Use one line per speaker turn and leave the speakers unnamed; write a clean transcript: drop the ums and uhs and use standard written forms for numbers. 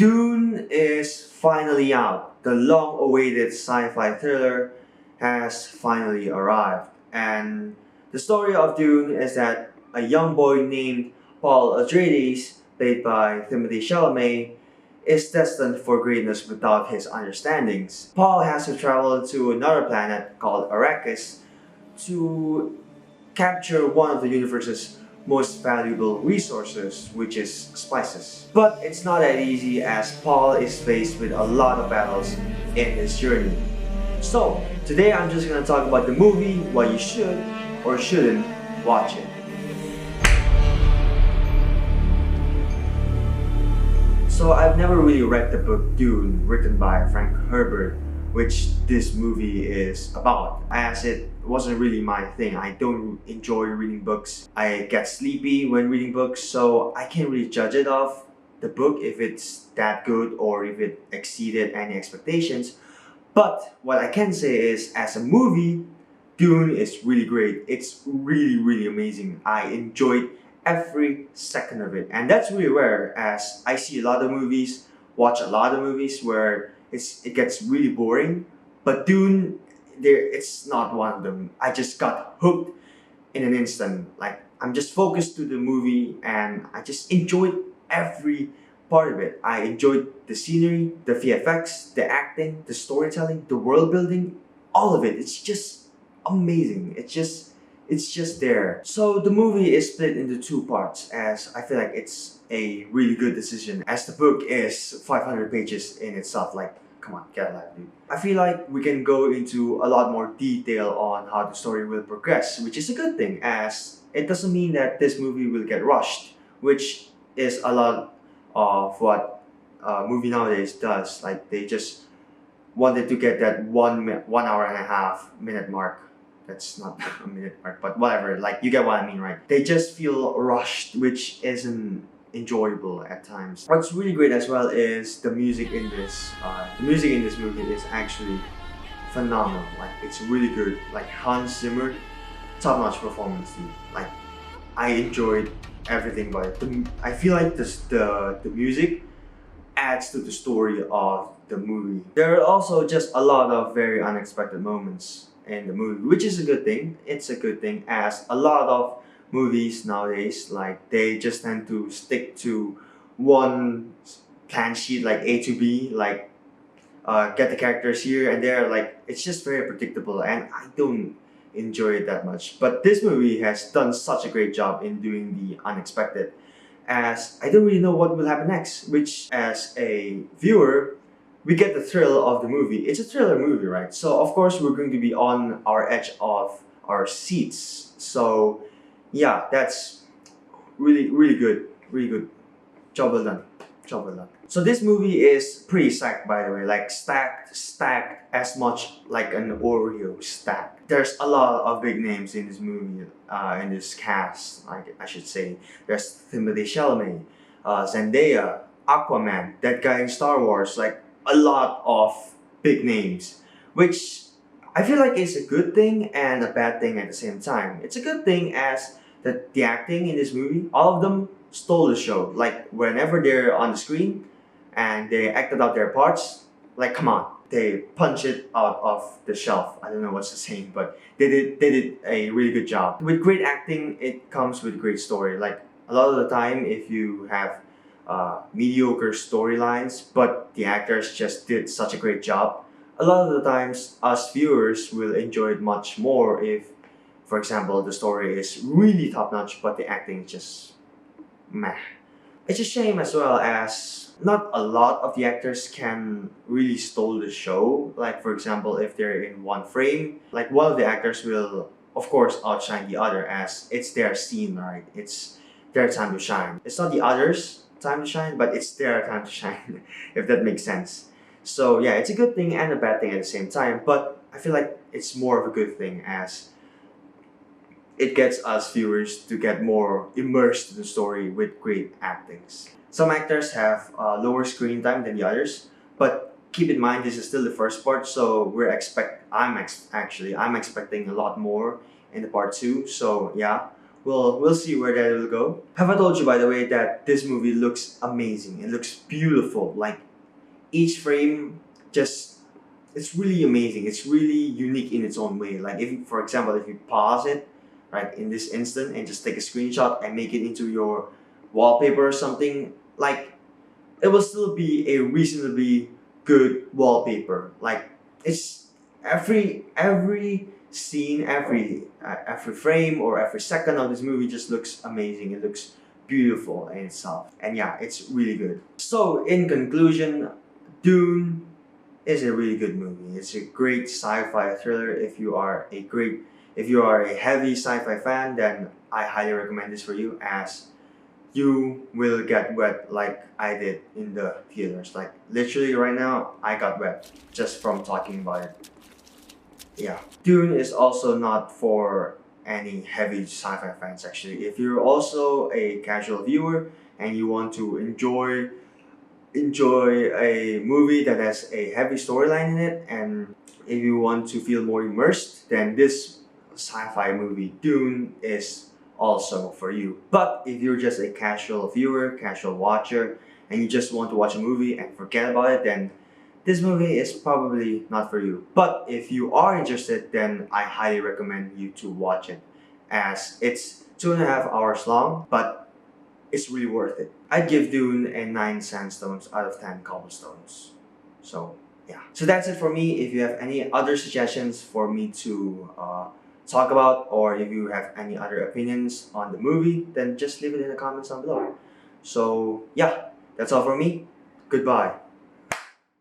Dune is finally out. The long-awaited sci-fi thriller has finally arrived. And the story of Dune is that a young boy named Paul Atreides, played by Timothée Chalamet, is destined for greatness without his understandings. Paul has to travel to another planet called Arrakis to capture one of the universe's most valuable resources, which is spices. But it's not that easy as Paul is faced with a lot of battles in his journey. So, today I'm just gonna talk about the movie, why you should or shouldn't watch it. So I've never really read the book Dune, written by Frank Herbert, which this movie is about, as it wasn't really my thing. I don't enjoy reading books. I get sleepy when reading books, so I can't really judge it off the book if it's that good or if it exceeded any expectations. But what I can say is, as a movie, Dune is really great. It's really amazing. I enjoyed every second of it, and that's really rare, as I see a lot of movies, watch a lot of movies where it gets really boring. But Dune, it's not one of them. I just got hooked in an instant. Like, I'm just focused to the movie and I just enjoyed every part of it. I enjoyed the scenery, the VFX, the acting, the storytelling, the world building, all of it. It's just amazing. It's just there. So the movie is split into two parts, as I feel like it's a really good decision, as the book is 500 pages in itself. Like, come on, get a life, dude. I feel like we can go into a lot more detail on how the story will progress, which is a good thing, as it doesn't mean that this movie will get rushed, which is a lot of what a movie nowadays does. Like, they just wanted to get that 1 hour and a half minute mark. That's not a minute mark, but whatever. Like, you get what I mean, right? They just feel rushed, which isn't enjoyable at times. What's really great as well is the music in this. The music in this movie is actually phenomenal. Like, it's really good. Like, Hans Zimmer, top-notch performance, dude. Like, I enjoyed everything about it. I feel like the music adds to the story of the movie. There are also just a lot of very unexpected moments in the movie, which is a good thing. It's a good thing, as a lot of movies nowadays, like, they just tend to stick to one plan sheet, like A to B, like get the characters here and there. Like, it's just very predictable and I don't enjoy it that much. But this movie has done such a great job in doing the unexpected, as I don't really know what will happen next, which, as a viewer, we get the thrill of the movie. It's a thriller movie, right? So of course we're going to be on our edge of our seats. So yeah, that's really good. Really good. Job well done. Job well done. So this movie is pretty stacked, by the way. Like, stacked as much like an Oreo stack. There's a lot of big names in this movie, in this cast, like, I should say. There's Timothée Chalamet, Zendaya, Aquaman, that guy in Star Wars. Like, a lot of big names, which I feel like is a good thing and a bad thing at the same time. It's a good thing as the acting in this movie, all of them stole the show. Like, whenever they're on the screen and they acted out their parts, like, come on, they punch it out of the shelf. I don't know what's the saying, but they did a really good job. With great acting, it comes with great story. Like, a lot of the time, if you have mediocre storylines, but the actors just did such a great job, a lot of the times us viewers will enjoy it much more if, for example, the story is really top-notch but the acting is just meh. It's a shame as well, as not a lot of the actors can really stole the show. Like, for example, if they're in one frame, like, one of the actors will of course outshine the other, as it's their scene, right? It's their time to shine. It's not the others' time to shine, but it's their time to shine, if that makes sense. So yeah, it's a good thing and a bad thing at the same time, but I feel like it's more of a good thing, as it gets us viewers to get more immersed in the story with great actings. Some actors have lower screen time than the others, but keep in mind this is still the first part, so I'm expecting a lot more in the part 2. So yeah, Well, we'll see where that will go. Have I told you, by the way, that this movie looks amazing? It looks beautiful. Like each frame, just it's really amazing. It's really unique in its own way. Like if, you, for example, if you pause it, right in this instant, and just take a screenshot and make it into your wallpaper or something, like it will still be a reasonably good wallpaper. Like it's every scene, every frame or every second of this movie just looks amazing. It looks beautiful in itself, and yeah, it's really good. So in conclusion, Dune is a really good movie. It's a great sci-fi thriller. If you are a heavy sci-fi fan, then I highly recommend this for you, as you will get wet like I did in the theaters. Like literally right now, I got wet just from talking about it. Yeah. Dune is also not for any heavy sci-fi fans actually. If you're also a casual viewer and you want to enjoy a movie that has a heavy storyline in it, and if you want to feel more immersed, then this sci-fi movie Dune is also for you. But if you're just a casual viewer, casual watcher, and you just want to watch a movie and forget about it, then this movie is probably not for you. But if you are interested, then I highly recommend you to watch it, as it's 2.5 hours long, but it's really worth it. I'd give Dune a 9 sandstones out of 10 cobblestones. So, yeah. So that's it for me. If you have any other suggestions for me to talk about, or if you have any other opinions on the movie, then just leave it in the comments down below. So, yeah, that's all from me. Goodbye.